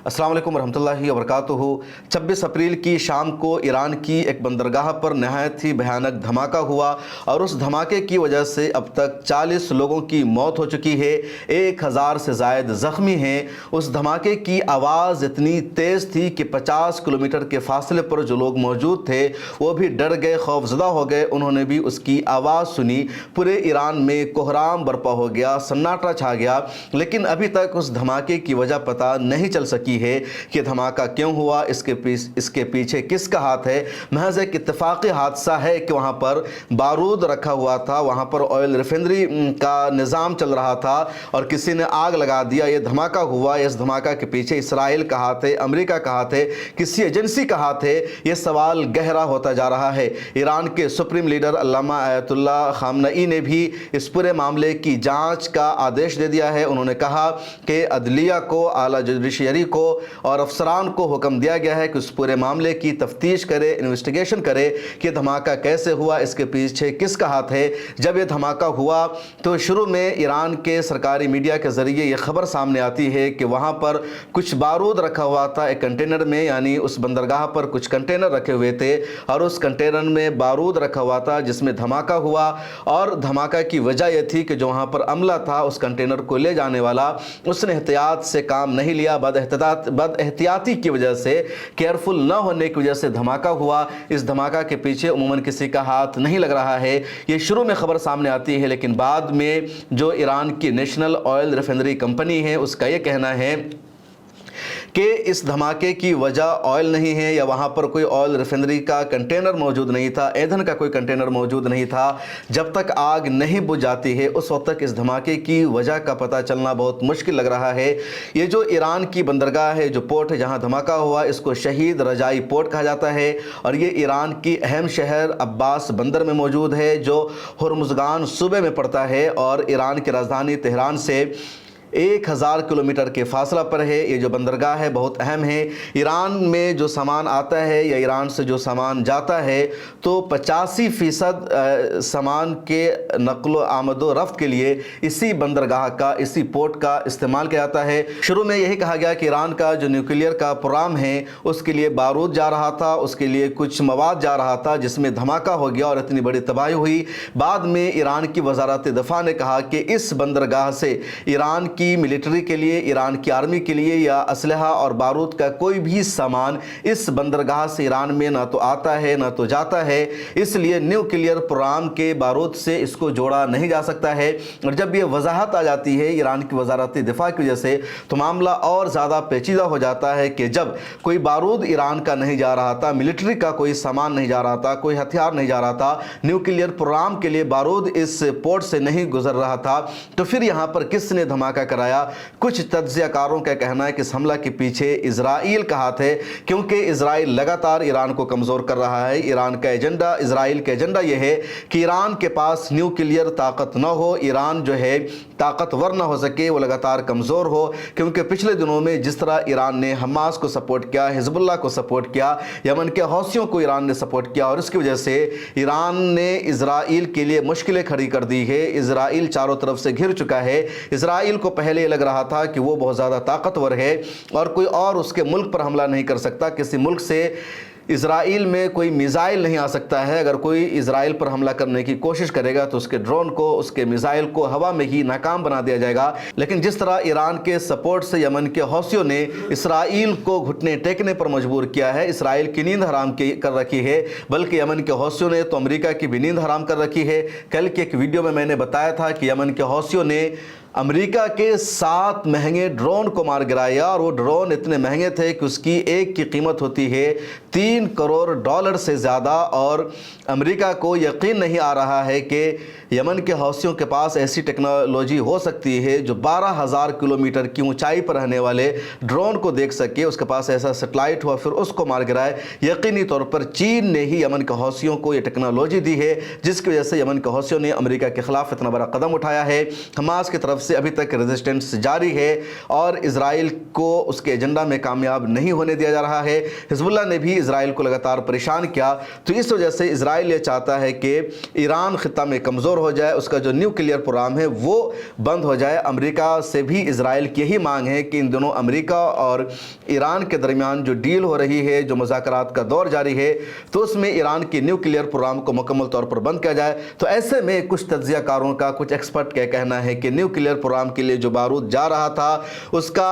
अस्सलाम वालेकुम रहमतुल्लाहि व बरकातुहू। 26 अप्रैल की शाम को ईरान की एक बंदरगाह पर नहायत ही भयानक धमाका हुआ और उस धमाके की वजह से अब तक 40 लोगों की मौत हो चुकी है, 1000 से ज़ायद ज़ख्मी हैं। उस धमाके की आवाज़ इतनी तेज़ थी कि 50 किलोमीटर के फासले पर जो लोग मौजूद थे वो भी डर गए, खौफजदा हो गए। उन्होंने भी उसकी आवाज़ सुनी। पूरे ईरान में कोहराम बरपा हो गया, सन्नाटा छा गया। लेकिन अभी तक उस धमाके की वजह पता नहीं चल सकी है कि धमाका क्यों हुआ, इसके पीछे किसका हाथ है। महज एक इत्तेफाकी हादसा है कि वहाँ पर बारूद रखा हुआ था, वहाँ पर ऑयल रिफाइनरी का निज़ाम चल रहा था और किसी ने आग लगा दिया, ये धमाका हुआ। इस धमाका के पीछे इसराइल का हाथ है, अमेरिका का हाथ है, किसी एजेंसी का हाथ है। ये सवाल गहरा होता जा रहा है। ईरान के सुप्रीम लीडर अल्लामा आयतुल्लाह खामनई ने भी इस पूरे मामले की जाँच का आदेश दे दिया है। उन्होंने कहा कि अदलिया को, आला जुडिशरी को और अफसरान को हुक्म दिया गया है कि उस पूरे मामले की तफ्तीश करे, इन्वेस्टिगेशन करे कि धमाका कैसे हुआ, इसके पीछे किसका हाथ है। जब ये धमाका हुआ तो शुरू में ईरान के सरकारी मीडिया के ज़रिए ये खबर सामने आती है कि वहाँ पर कुछ बारूद रखा हुआ था एक कंटेनर में, यानी उस बंदरगाह पर कुछ कंटेनर रखे हुए थे और उस कंटेनर में बारूद रखा हुआ था जिसमें धमाका हुआ। और धमाका की वजह यह थी कि जो वहाँ पर अमला था, उस कंटेनर को ले जाने वाला, उसने एहतियात से काम नहीं लिया। बदएहतियाती की वजह से, केयरफुल न होने की वजह से धमाका हुआ। इस धमाका के पीछे उमूमन किसी का हाथ नहीं लग रहा है। ये शुरू में खबर सामने आती है, लेकिन बाद में जो ईरान की नेशनल ऑयल रिफाइनरी कंपनी है उसका ये कहना है कि इस धमाके की वजह ऑयल नहीं है या वहाँ पर कोई ऑयल रिफाइनरी का कंटेनर मौजूद नहीं था, ईंधन का कोई कंटेनर मौजूद नहीं था। जब तक आग नहीं बुझ जाती है उस वक्त तक इस धमाके की वजह का पता चलना बहुत मुश्किल लग रहा है। ये जो ईरान की बंदरगाह है, जो पोर्ट है जहाँ धमाका हुआ, इसको शहीद रजाई पोर्ट कहा जाता है और ये ईरान की अहम शहर अब्बास बंदर में मौजूद है जो हुर्मुज़गान सूबे में पड़ता है और ईरान की राजधानी तेहरान से 1000 किलोमीटर के फासला पर है। ये जो बंदरगाह है बहुत अहम है। ईरान में जो सामान आता है या ईरान से जो सामान जाता है तो 85% सामान के नक़्ल आमदो रफ्त के लिए इसी बंदरगाह का, इसी पोर्ट का इस्तेमाल किया जाता है। शुरू में यही कहा गया कि ईरान का जो न्यूक्लियर का प्रोग्राम है उसके लिए बारूद जा रहा था, उसके लिए कुछ मवाद जा रहा था जिसमें धमाका हो गया और इतनी बड़ी तबाही हुई। बाद में ईरान की वज़ारत दफ़ा ने कहा कि इस बंदरगाह से ईरान की मिलिट्री के लिए, ईरान की आर्मी के लिए या असलहा और बारूद का कोई भी सामान इस बंदरगाह से ईरान में ना तो आता है ना तो जाता है, इसलिए न्यूक्लियर प्रोग्राम के बारूद से इसको जोड़ा नहीं जा सकता है। और जब ये वजाहत आ जाती है ईरान की वजारत दिफा की वजह से तो मामला और ज़्यादा पेचीदा हो जाता है कि जब कोई बारूद ईरान का नहीं जा रहा था, मिलिट्री का कोई सामान नहीं जा रहा था, कोई हथियार नहीं जा रहा था, न्यूक्लियर प्रोग्राम के लिए बारूद इस पोर्ट से नहीं गुजर रहा था, तो फिर यहाँ पर किसने धमाका कराया। कुछ तज्ज़ियाकारों का कहना है कि इस हमला के पीछे इजराइल का हाथ है, क्योंकि इजराइल लगातार ईरान को कमज़ोर कर रहा है। ईरान का एजेंडा, इजराइल का एजेंडा यह है कि ईरान के पास न्यूक्लियर ताकत न हो, ईरान जो है ताकतवर न हो सके, वो लगातार कमज़ोर हो। क्योंकि पिछले दिनों में जिस तरह ईरान ने हमास को सपोर्ट किया, हिजबुल्लाह को सपोर्ट किया, यमन के हौसियों को ईरान ने सपोर्ट किया और इसकी वजह से ईरान ने इजराइल के लिए मुश्किलें खड़ी कर दी है। इजराइल चारों तरफ से घिर चुका है। इजराइल को पहले लग रहा था कि वो बहुत ज़्यादा ताकतवर है और कोई और उसके मुल्क पर हमला नहीं कर सकता, किसी मुल्क से इजराइल में कोई मिसाइल नहीं आ सकता है। अगर कोई इजराइल पर हमला करने की कोशिश करेगा तो उसके ड्रोन को, उसके मिसाइल को हवा में ही नाकाम बना दिया जाएगा। लेकिन जिस तरह ईरान के सपोर्ट से यमन के हौसियों ने इसराइल को घुटने टेकने पर मजबूर किया है, इसराइल की नींद हराम कर रखी है, बल्कि यमन के हौसियों ने तो अमेरिका की भी नींद हराम कर रखी है। कल की एक वीडियो में मैंने बताया था कि यमन के हौसियों ने अमेरिका के 7 महंगे ड्रोन को मार गिराया और वो ड्रोन इतने महंगे थे कि उसकी एक की कीमत होती है $3 करोड़ से ज़्यादा। और अमेरिका को यकीन नहीं आ रहा है कि यमन के हौसियों के पास ऐसी टेक्नोलॉजी हो सकती है जो 12,000 किलोमीटर की ऊंचाई पर रहने वाले ड्रोन को देख सके, उसके पास ऐसा सैटेलाइट हुआ फिर उसको मार गिराए। यकीनी तौर पर चीन ने ही यमन के हौसियों को ये टेक्नोलॉजी दी है जिसकी वजह से यमन के हौसियों ने अमेरिका के खिलाफ इतना बड़ा कदम उठाया है। हमास की तरफ से अभी तक रेजिस्टेंस जारी है और इजराइल को उसके एजेंडा में कामयाब नहीं होने दिया जा रहा है। हिजबुल्लाह ने भी इजराइल को लगातार परेशान किया, तो इस वजह से इजराइल ये चाहता है कि ईरान खित्ता में कमज़ोर हो जाए, उसका जो न्यूक्लियर प्रोग्राम है वो बंद हो जाए। अमेरिका से भी इजराइल की यही मांग है कि इन दोनों अमेरिका और ईरान के दरमियान जो डील हो रही है, जो मुज़ाकरात का दौर जारी है, तो उसमें ईरान की न्यूक्लियर प्रोग्राम को मुकम्मल तौर पर बंद किया जाए। तो ऐसे में कुछ तज्ज़ियाकारों का, कुछ एक्सपर्ट का कहना है कि न्यूक्लियर प्रोग्राम के लिए जो बारूद जा रहा था उसका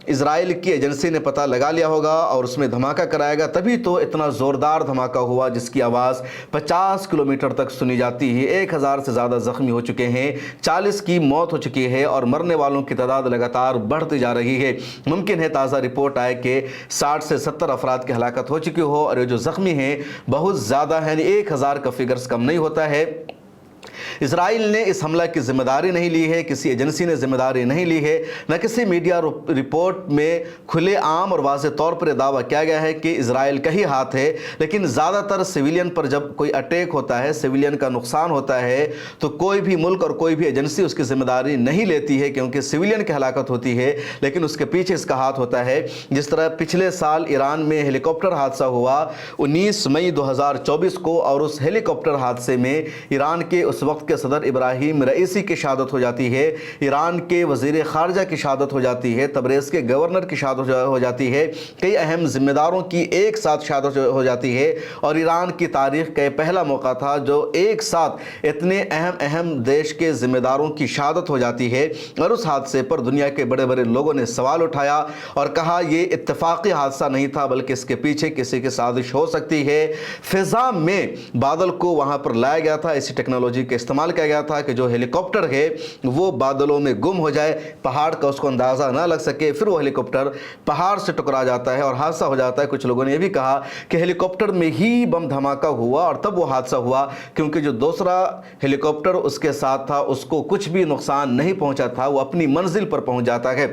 इजराइल की एजेंसी ने पता लगा लिया होगा और उसमें धमाका कराएगा, तभी तो इतना ज़ोरदार धमाका हुआ जिसकी आवाज़ 50 किलोमीटर तक सुनी जाती है। 1000 से ज़्यादा ज़ख्मी हो चुके हैं, 40 की मौत हो चुकी है और मरने वालों की तादाद लगातार बढ़ती जा रही है। मुमकिन है ताज़ा रिपोर्ट आए कि 60 से 70 अफराद की हलाकत हो चुकी हो और ये जो ज़ख्मी हैं बहुत ज़्यादा है, 1000 का फिगर्स कम नहीं होता है। इजराइल ने इस हमला की जिम्मेदारी नहीं ली है, किसी एजेंसी ने जिम्मेदारी नहीं ली है, न किसी मीडिया रिपोर्ट में खुले आम और वाज़ेह तौर पर दावा किया गया है कि इजराइल का ही हाथ है। लेकिन ज़्यादातर सिविलियन पर जब कोई अटैक होता है, सिविलियन का नुकसान होता है, तो कोई भी मुल्क और कोई भी एजेंसी उसकी जिम्मेदारी नहीं लेती है, क्योंकि सिविलियन की हलाकत होती है लेकिन उसके पीछे इसका हाथ होता है। जिस तरह पिछले साल ईरान में हेलीकॉप्टर हादसा हुआ 19 मई 2024 को, और उस हेलीकॉप्टर हादसे में ईरान के उस वक्त के सदर इब्राहिम रईसी की शहादत हो जाती है, ईरान के वज़ीर ख़ारजा की शहादत हो जाती है, तबरेज़ के गवर्नर की शहादत हो जाती है, कई अहम जिम्मेदारों की एक साथ शहादत हो जाती है। और ईरान की तारीख़ का पहला मौका था जो एक साथ इतने अहम देश के जिम्मेदारों की शहादत हो जाती है। और उस हादसे पर दुनिया के बड़े बड़े लोगों ने सवाल उठाया और कहा ये इत्तेफाक़ी हादसा नहीं था, बल्कि इसके पीछे किसी की साजिश हो सकती है। फ़िज़ा में बादल को वहाँ पर लाया गया था, इसी टेक्नोलॉजी का इस्तेमाल किया गया था कि जो हेलीकॉप्टर है वो बादलों में गुम हो जाए, पहाड़ का उसको अंदाज़ा ना लग सके, फिर वो हेलीकॉप्टर पहाड़ से टकरा जाता है और हादसा हो जाता है। कुछ लोगों ने यह भी कहा कि हेलीकॉप्टर में ही बम धमाका हुआ और तब वो हादसा हुआ, क्योंकि जो दूसरा हेलीकॉप्टर उसके साथ था उसको कुछ भी नुकसान नहीं पहुंचा था, वो अपनी मंजिल पर पहुंच जाता है।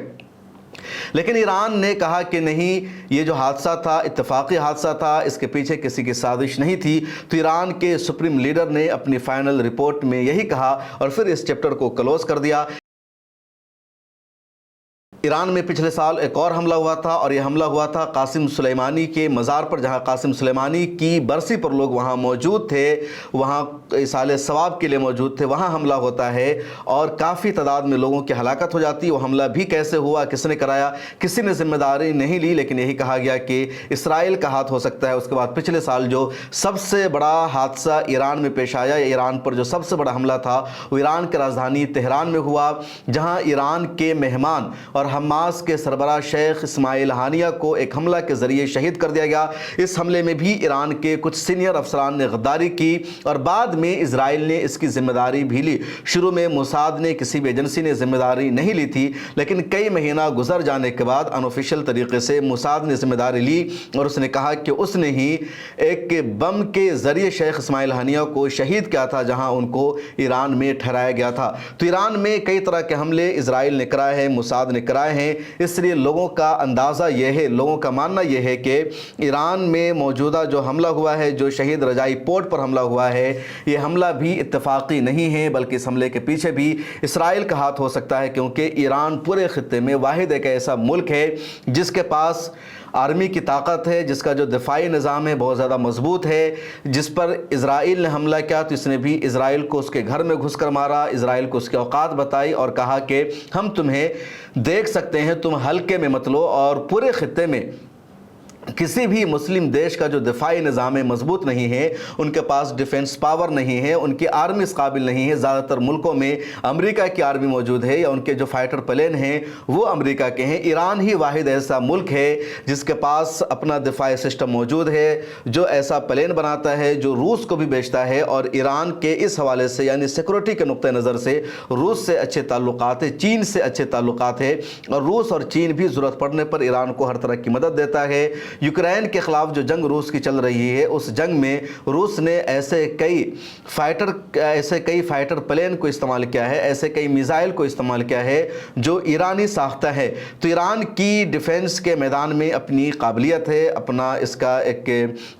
लेकिन ईरान ने कहा कि नहीं, ये जो हादसा था इत्तेफाकी हादसा था, इसके पीछे किसी की साजिश नहीं थी। तो ईरान के सुप्रीम लीडर ने अपनी फाइनल रिपोर्ट में यही कहा और फिर इस चैप्टर को क्लोज कर दिया। ईरान में पिछले साल एक और हमला हुआ था और यह हमला हुआ था कासिम सुलेमानी के मज़ार पर, जहां कासिम सुलेमानी की बरसी पर लोग वहां मौजूद थे, वहां इसाले सवाब के लिए मौजूद थे। वहां हमला होता है और काफ़ी तादाद में लोगों की हलाकत हो जाती है। वो हमला भी कैसे हुआ, किसने कराया, किसी ने जिम्मेदारी नहीं ली, लेकिन यही कहा गया कि इसराइल का हाथ हो सकता है। उसके बाद पिछले साल जो सबसे बड़ा हादसा ईरान में पेश आया, ईरान पर जो सबसे बड़ा हमला था वो ईरान की राजधानी तेहरान में हुआ, जहाँ ईरान के मेहमान और हमास के सरबराह शेख इस्माइल हानिया को एक हमला के ज़रिए शहीद कर दिया गया। इस हमले में भी ईरान के कुछ सीनियर अफसरान ने गद्दारी की और बाद में इजराइल ने इसकी जिम्मेदारी भी ली। शुरू में मोसाद ने, किसी भी एजेंसी ने जिम्मेदारी नहीं ली थी, लेकिन कई महीना गुजर जाने के बाद अनऑफिशियल तरीके से मोसाद ने जिम्मेदारी ली और उसने कहा कि उसने ही एक बम के ज़रिए शेख इस्माइल हानिया को शहीद किया था, जहाँ उनको ईरान में ठहराया गया था। तो ईरान में कई तरह के हमले इजराइल ने कराए हैं, मोसाद ने कराए हैं। इसलिए लोगों का अंदाज़ा यह है, लोगों का मानना यह है कि ईरान में मौजूदा जो हमला हुआ है, जो शहीद रजाई पोर्ट पर हमला हुआ है, ये हमला भी इत्तेफाकी नहीं है, बल्कि इस हमले के पीछे भी इसराइल का हाथ हो सकता है, क्योंकि ईरान पूरे खित्ते में वाहिद एक ऐसा मुल्क है जिसके पास आर्मी की ताकत है, जिसका जो दिफाई निज़ाम है बहुत ज़्यादा मजबूत है। जिस पर इजराइल ने हमला किया तो इसने भी इजराइल को उसके घर में घुस कर मारा, इजराइल को उसकी औकात बताई और कहा कि हम तुम्हें देख सकते हैं, तुम हल्के में मत लो। और पूरे खित्ते में किसी भी मुस्लिम देश का जो दिफाई निज़ाम मजबूत नहीं है, उनके पास डिफेंस पावर नहीं है, उनकी आर्मी इस काबिल नहीं है। ज़्यादातर मुल्कों में अमेरिका की आर्मी मौजूद है या उनके जो फाइटर प्लेन हैं वो अमेरिका के हैं। ईरान ही वाहिद ऐसा मुल्क है जिसके पास अपना दिफाई सिस्टम मौजूद है, जो ऐसा प्लेन बनाता है, जो रूस को भी बेचता है। और ईरान के इस हवाले से, यानी सिक्योरिटी के नुक्ते नज़र से रूस से अच्छे ताल्लुकात है, चीन से अच्छे ताल्लुकात है, और रूस और चीन भी ज़रूरत पड़ने पर ईरान को हर तरह की मदद देता है। यूक्रेन के खिलाफ जो जंग रूस की चल रही है, उस जंग में रूस ने ऐसे कई फाइटर प्लेन को इस्तेमाल किया है, ऐसे कई मिसाइल को इस्तेमाल किया है जो ईरानी साख्ता है। तो ईरान की डिफेंस के मैदान में अपनी काबिलियत है, अपना इसका एक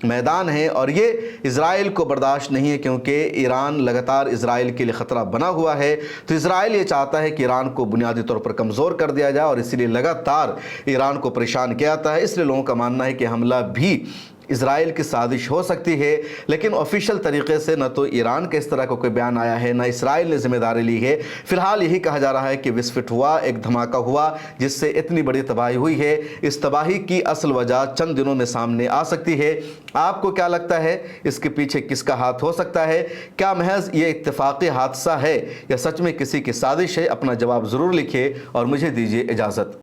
मैदान है, और ये इज़राइल को बर्दाश्त नहीं है, क्योंकि ईरान लगातार इज़राइल के लिए ख़तरा बना हुआ है। तो इज़राइल ये चाहता है कि ईरान को बुनियादी तौर पर कमज़ोर कर दिया जाए, और इसीलिए लगातार ईरान को परेशान किया जाता है। इसलिए लोगों का मानना है कि हमला भी इज़राइल की साजिश हो सकती है, लेकिन ऑफिशियल तरीके से न तो ईरान के इस तरह का कोई बयान आया है, न इज़राइल ने जिम्मेदारी ली है। फिलहाल यही कहा जा रहा है कि विस्फोट हुआ, एक धमाका हुआ जिससे इतनी बड़ी तबाही हुई है। इस तबाही की असल वजह चंद दिनों में सामने आ सकती है। आपको क्या लगता है, इसके पीछे किसका हाथ हो सकता है? क्या महज ये इत्तेफाक़ी हादसा है या सच में किसी की साजिश है? अपना जवाब ज़रूर लिखिए और मुझे दीजिए इजाज़त।